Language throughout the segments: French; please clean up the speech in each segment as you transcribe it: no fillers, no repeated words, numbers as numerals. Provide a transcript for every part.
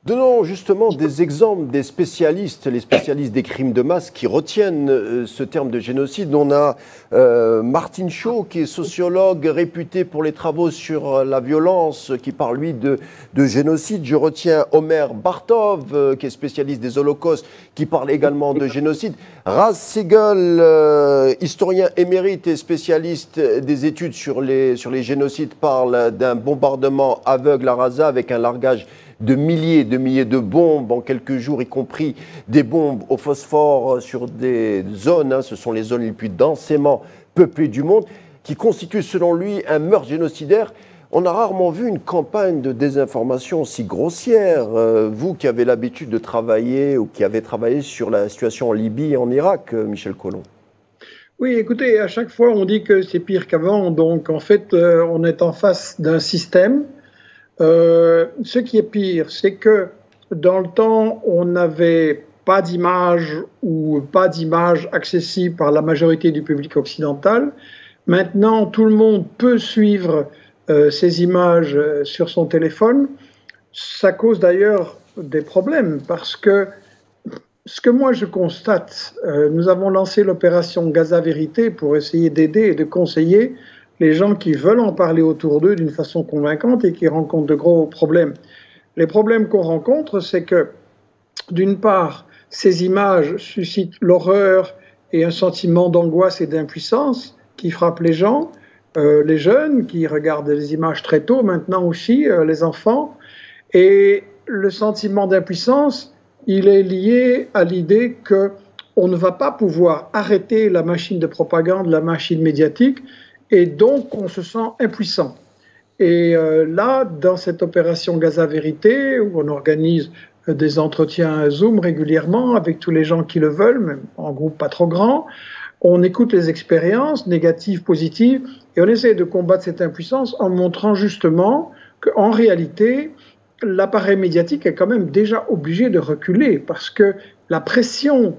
Donnons justement des exemples des spécialistes, les spécialistes des crimes de masse qui retiennent ce terme de génocide. On a Martin Shaw, qui est sociologue réputé pour les travaux sur la violence, qui parle, lui, de génocide. Je retiens Omer Bartov, qui est spécialiste des holocaustes, qui parle également de génocide. Raz Segal, historien émérite et spécialiste des études sur les génocides, parle d'un bombardement aveugle à Gaza avec un largage de milliers de bombes en quelques jours, y compris des bombes au phosphore sur des zones, ce sont les zones les plus densément peuplées du monde, qui constituent selon lui un meurtre génocidaire. On a rarement vu une campagne de désinformation aussi grossière. Vous qui avez l'habitude de travailler ou qui avez travaillé sur la situation en Libye et en Irak, Michel Collomb. Oui, écoutez, à chaque fois on dit que c'est pire qu'avant, donc en fait on est en face d'un système. Ce qui est pire, c'est que dans le temps, on n'avait pas d'image ou pas d'image accessible par la majorité du public occidental. Maintenant, tout le monde peut suivre ces images sur son téléphone. Ça cause d'ailleurs des problèmes parce que ce que moi je constate, nous avons lancé l'opération Gaza Vérité pour essayer d'aider et de conseiller les gens qui veulent en parler autour d'eux d'une façon convaincante et qui rencontrent de gros problèmes. Les problèmes qu'on rencontre, c'est que, d'une part, ces images suscitent l'horreur et un sentiment d'angoisse et d'impuissance qui frappent les gens, les jeunes qui regardent les images très tôt, maintenant aussi les enfants. Et le sentiment d'impuissance, il est lié à l'idée qu'on ne va pas pouvoir arrêter la machine de propagande, la machine médiatique, et donc on se sent impuissant. Et là, dans cette opération Gaza Vérité, où on organise des entretiens Zoom régulièrement avec tous les gens qui le veulent, même en groupe pas trop grand, on écoute les expériences négatives, positives, et on essaie de combattre cette impuissance en montrant justement qu'en réalité, l'appareil médiatique est quand même déjà obligé de reculer, parce que la pression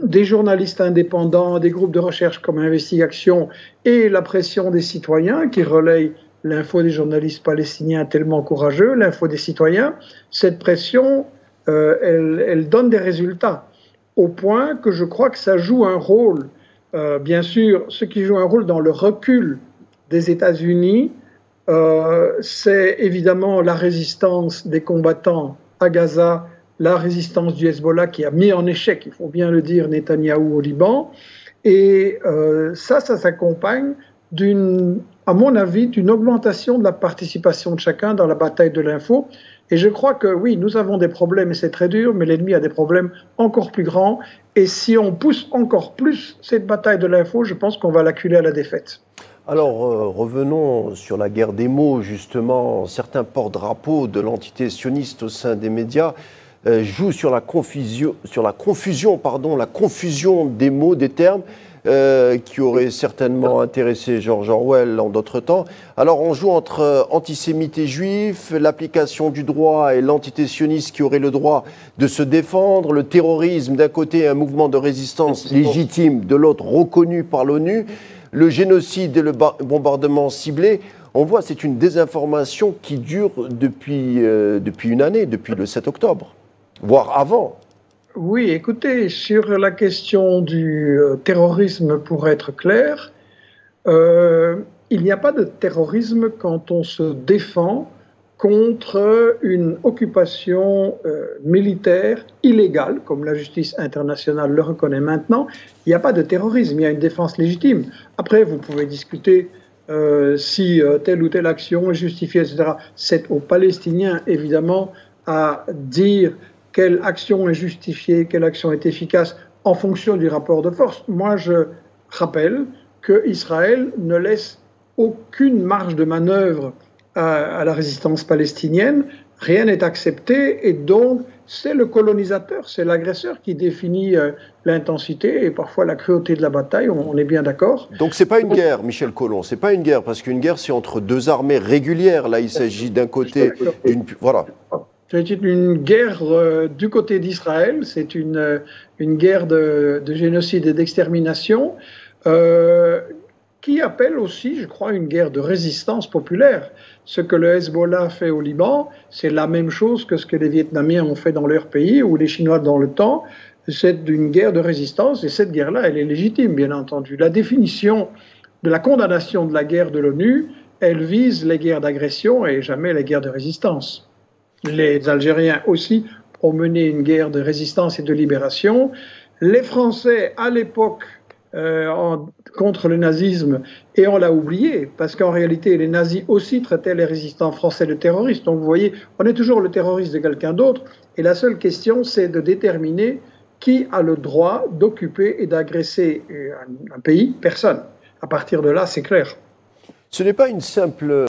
des journalistes indépendants, des groupes de recherche comme Investigation et la pression des citoyens qui relayent l'info des journalistes palestiniens tellement courageux, l'info des citoyens, cette pression, elle donne des résultats. Au point que je crois que ça joue un rôle, bien sûr, ce qui joue un rôle dans le recul des États-Unis, c'est évidemment la résistance des combattants à Gaza, la résistance du Hezbollah qui a mis en échec, il faut bien le dire, Netanyahou au Liban. Et ça s'accompagne à mon avis, d'une augmentation de la participation de chacun dans la bataille de l'info. Et je crois que oui, nous avons des problèmes et c'est très dur, mais l'ennemi a des problèmes encore plus grands. Et si on pousse encore plus cette bataille de l'info, je pense qu'on va l'acculer à la défaite. Alors, revenons sur la guerre des mots, justement. Certains porte-drapeaux de l'entité sioniste au sein des médias joue sur la confusion des mots, des termes, qui aurait certainement intéressé George Orwell en d'autres temps. Alors on joue entre antisémites et juifs, l'application du droit et l'entité sioniste qui aurait le droit de se défendre, le terrorisme d'un côté, un mouvement de résistance légitime, de l'autre reconnu par l'ONU, le génocide et le bombardement ciblé. On voit, c'est une désinformation qui dure depuis une année, depuis le 7 octobre. Voire avant. Oui, écoutez, sur la question du terrorisme, pour être clair, il n'y a pas de terrorisme quand on se défend contre une occupation militaire illégale, comme la justice internationale le reconnaît maintenant. Il n'y a pas de terrorisme, il y a une défense légitime. Après, vous pouvez discuter si telle ou telle action est justifiée, etc. C'est aux Palestiniens, évidemment, à dire quelle action est justifiée, quelle action est efficace en fonction du rapport de force. Moi, je rappelle qu'Israël ne laisse aucune marge de manœuvre à la résistance palestinienne. Rien n'est accepté et donc c'est le colonisateur, c'est l'agresseur qui définit l'intensité et parfois la cruauté de la bataille, on est bien d'accord. Donc c'est pas une guerre, Michel Collomb, c'est pas une guerre, parce qu'une guerre c'est entre deux armées régulières. Là il s'agit d'un côté d'une... Voilà. C'est une guerre du côté d'Israël, c'est une guerre de génocide et d'extermination qui appelle aussi, je crois, une guerre de résistance populaire. Ce que le Hezbollah fait au Liban, c'est la même chose que ce que les Vietnamiens ont fait dans leur pays ou les Chinois dans le temps. C'est une guerre de résistance et cette guerre-là, elle est légitime, bien entendu. La définition de la condamnation de la guerre de l'ONU, elle vise les guerres d'agression et jamais les guerres de résistance. Les Algériens aussi ont mené une guerre de résistance et de libération. Les Français, à l'époque, contre le nazisme, et on l'a oublié, parce qu'en réalité, les nazis aussi traitaient les résistants français de terroristes. Donc vous voyez, on est toujours le terroriste de quelqu'un d'autre, et la seule question, c'est de déterminer qui a le droit d'occuper et d'agresser un pays. Personne. À partir de là, c'est clair. Ce n'est pas une simple